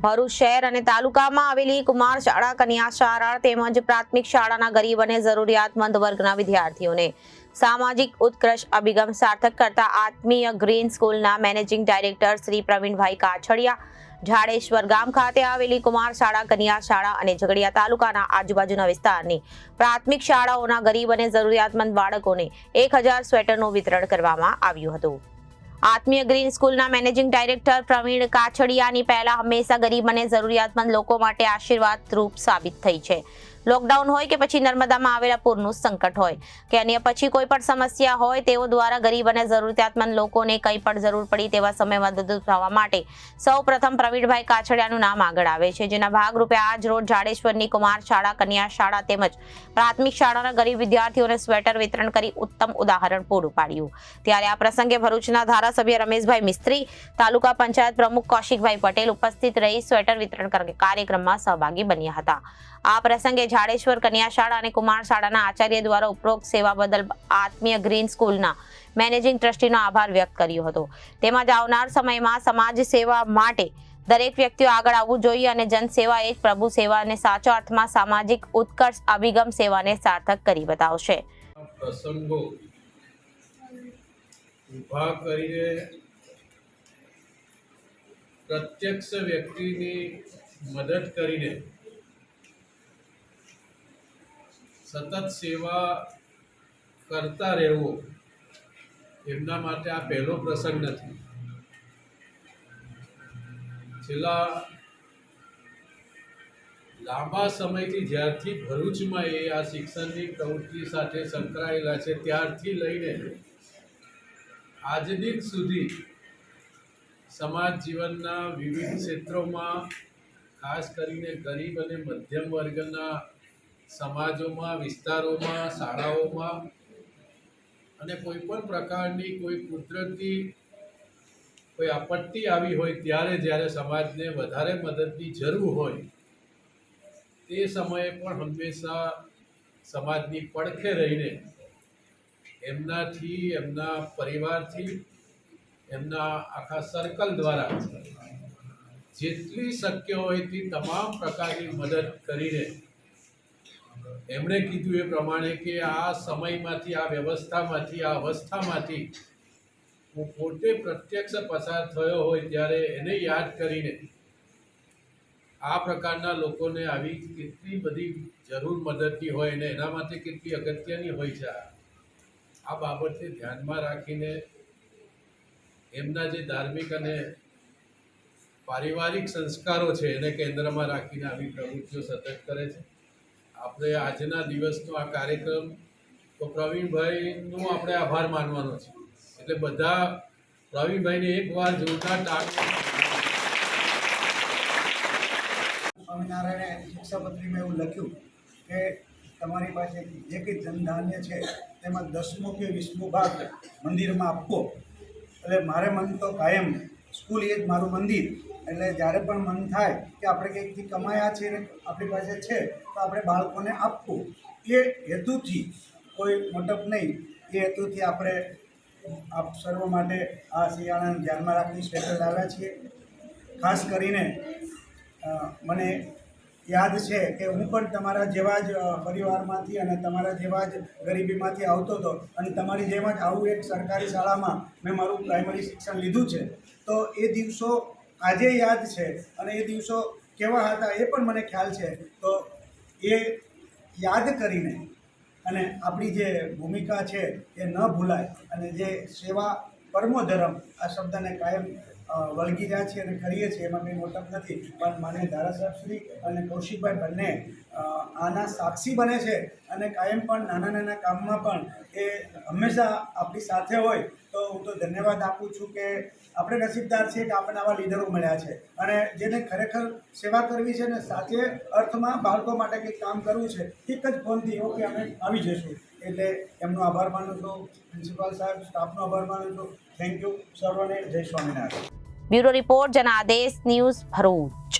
ભરૂચ શહેર અને તાલુકામાં આવેલી કુમાર શાળા, કન્યા શાળા તેમજ પ્રાથમિક શાળાના ગરીબ અને જરૂરિયાતમંદ વર્ગના વિદ્યાર્થીઓને સામાજિક ઉત્કર્ષ અભિગમ સાર્થક કરતા આત્મીય ગ્રીન સ્કૂલના મેનેજિંગ ડાયરેક્ટર શ્રી પ્રવીણભાઈ કાછડિયા ઝાડેશ્વર ગામ ખાતે આવેલી કુમાર શાળા, કન્યા શાળા અને ઝઘડિયા તાલુકાના આજુબાજુના વિસ્તારની પ્રાથમિક શાળાઓના ગરીબ અને જરૂરિયાતમંદ બાળકોને 1000 સ્વેટરનું વિતરણ કરવામાં આવ્યું હતું। આત્મીય ગ્રીન સ્કૂલના મેનેજિંગ ડાયરેક્ટર પ્રવીણ કાછડિયાની પહેલા હંમેશા ગરીબ અને જરૂરિયાતમંદ લોકો માટે આશીર્વાદ રૂપ સાબિત થઈ છે। લોકડાઉન હોય કે પછી નર્મદામાં આવેલા પૂરનું સંકટ હોય કે અન્ય પછી કોઈ પણ સમસ્યા હોય, તેઓ દ્વારા ગરીબ અને જરૂરિયાતમંદ લોકોને કંઈ પણ જરૂર પડી તેવા સમયમાં મદદરૂપ થવા માટે સૌ પ્રથમ પ્રવીણભાઈ કાછડિયાનું નામ આગળ આવે છે, જેના ભાગરૂપે આજ રોજ ઝાડેશ્વરની કુમાર શાળા, કન્યા શાળા તેમજ પ્રાથમિક શાળાના ગરીબ વિદ્યાર્થીઓને સ્વેટર વિતરણ કરી ઉત્તમ ઉદાહરણ પૂરું પાડ્યું। ત્યારે આ પ્રસંગે ભરૂચના ધારાસભ્ય રમેશભાઈ મિસ્ત્રી, તાલુકા પંચાયત પ્રમુખ કૌશિકભાઈ પટેલ ઉપસ્થિત રહી સ્વેટર વિતરણ કાર્યક્રમમાં સહભાગી બન્યા હતા। આ પ્રસંગે ઝાડેશ્વર કન્યા શાળા અને કુમાર શાળાના આચાર્ય દ્વારા ઉપરોક્ત સેવા બદલ આત્મીય ગ્રીન સ્કૂલના મેનેજિંગ ટ્રસ્ટીનો આભાર વ્યક્ત કર્યો હતો। તેમજ આવનાર સમયમાં સમાજ સેવા માટે દરેક વ્યક્તિઓ આગળ આવવું જોઈએ અને જનસેવા એ જ પ્રભુ સેવા અને સાચા અર્થમાં સામાજિક ઉત્કર્ષ અભિગમ સેવાને સાર્થક કરી બતાવશે। પ્રસંગો ઉભા કરીને પ્રત્યક્ષ વ્યક્તિની મદદ કરીને સતત સેવા કરતા રહેવું એમના માટે આ પહેલો પ્રસંગ નથી। છેલ્લા લાંબા સમયથી જ્યારથી ભરૂચમાં એ આ શિક્ષણની પ્રવૃત્તિ સાથે સંકળાયેલા છે ત્યારથી લઈને આજ દિન સુધી સમાજ જીવનના વિવિધ ક્ષેત્રોમાં, ખાસ કરીને ગરીબ અને મધ્યમ વર્ગના સમાજોમાં, વિસ્તારોમાં, શાળાઓમાં અને કોઈ પણ પ્રકારની કોઈ કુદરતી કોઈ આપત્તિ આવી હોય ત્યારે જ્યારે સમાજને વધારે મદદની જરૂર હોય તે સમયે પણ હંમેશા સમાજની પડખે રહીને એમનાથી, એમના પરિવારથી, એમના આખા સર્કલ દ્વારા જેટલી શક્ય હોય તે તમામ પ્રકારની મદદ કરીને એમણે કીધું એ પ્રમાણે કે આ સમયમાંથી, આ વ્યવસ્થામાંથી, આ અવસ્થામાંથી હું પોતે પ્રત્યક્ષ પસાર થયો હોય ત્યારે એને યાદ કરીને આ પ્રકારના લોકોને આવી કેટલી બધી જરૂર મદદની હોય અને એના માટે કેટલી અગત્યની હોય છે આ બાબતને ધ્યાનમાં રાખીને એમના જે ધાર્મિક અને પારિવારિક સંસ્કારો છે એને કેન્દ્રમાં રાખીને આવી પ્રવૃત્તિઓ સતત કરે છે। આપણે આજના દિવસનો આ કાર્યક્રમ તો પ્રવીણભાઈનો આપણે આભાર માનવાનો છે, એટલે બધા પ્રવીણભાઈને એકવાર જોરદાર તાળીઓ। સ્વામિનારાયણે શિક્ષાપત્રીમાં એવું લખ્યું કે તમારી પાસે જે કંઈ ધનધાન્ય છે તેમાં 10મો કે 20મો ભાગ મંદિરમાં આપવો। એટલે મારે મન તો કાયમ સ્કૂલ એ જ મારું મંદિર, એટલે જ્યારે પણ મન થાય કે આપણે કંઈકથી કમાયા છે ને આપણી પાસે છે તો આપણે બાળકોને આપવું, એ હેતુથી, કોઈ મોટપ નહીં, એ હેતુથી આપણે આપ સર્વ માટે આ શિયાળાને ધ્યાનમાં રાખી સ્વેટર લાવ્યા છીએ। ખાસ કરીને મને યાદ છે કે હું પણ તમારા જેવા જ પરિવારમાંથી અને તમારા જેવા જ ગરીબીમાંથી આવતો હતો અને તમારી જેમ જ આવું એક સરકારી શાળામાં મેં મારું પ્રાઇમરી શિક્ષણ લીધું છે। તો એ દિવસો આજે યાદ છે અને એ દિવસો કેવા હતા એ પણ મને ખ્યાલ છે। તો એ યાદ કરીને અને આપણી જે ભૂમિકા છે એ ન ભૂલાય અને જે સેવા પરમો ધર્મ આ શબ્દને કાયમ વળગી રહ્યા છીએ અને કરીએ છીએ, એમાં કંઈ મોટપ નથી। પણ માન્ય ધારાસભ્યશ્રી અને કૌશિકભાઈ બંને આના સાક્ષી બને છે અને કાયમ પણ નાના નાના કામમાં પણ એ હંમેશા આપણી સાથે હોય। તો હું તો ધન્યવાદ આપું છું કે આપણે નસીબદાર છીએ કે આપણને આવા લીડરો મળ્યા છે અને જેને ખરેખર સેવા કરવી છે ને સાચે અર્થમાં બાળકો માટે કંઈક કામ કરવું છે, એક જ ફોનથી ઓકે અમે આવી જઈશું। એટલે એમનો આભાર માનું છું, પ્રિન્સિપાલ સાહેબ, સ્ટાફનો આભાર માનું છું। થેન્ક યુ સર્વને, જય Swaminarayan. Bureau report, Janadesh news, Bharuch.